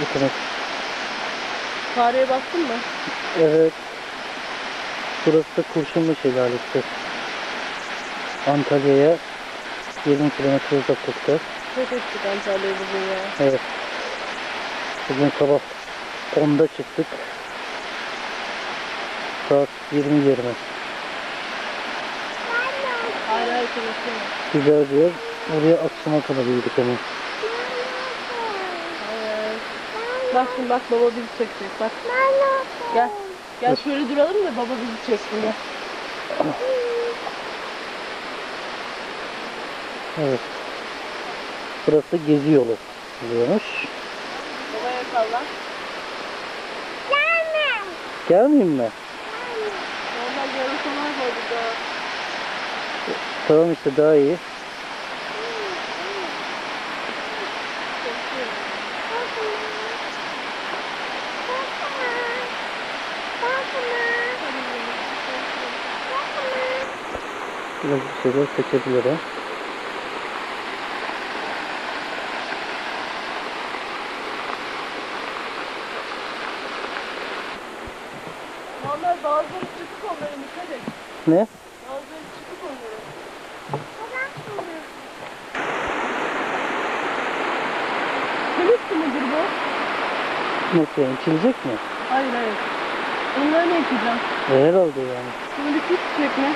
Otomatik. Fareye baktın mı? Evet. Burası da Kurşunlu Şelalesi. Antalya'ya 20 kilometre uzaklıkta. Çok ettik Antalya'yı bugün ya. Evet. Bugün sabah 10'da çıktık. Saat 20:20. Hayır hayır konuşuyorum. Güzel bir yer. Oraya akşama kadar yürüdük ama. Hayır. Bak şimdi bak baba bizi çekecek bak. Gel. Gel şöyle duralım da baba bizi çeksin gel. Evet. Burası gezi yolu diyormuş. Babaya salla. Gelmeyeyim mi? Normal yarışmalar var burada. Tamam işte daha iyi. Biraz bir şeyler kaçabilir ha. Normal bazıları çıkık onların dikkat et. Ne? Bazıları çıkık onların. Kilis midir bu? Nasıl yani? İçilecek mi? Hayır hayır. Onları ne yapacağım? Herhalde yani. Şimdi pis çekme.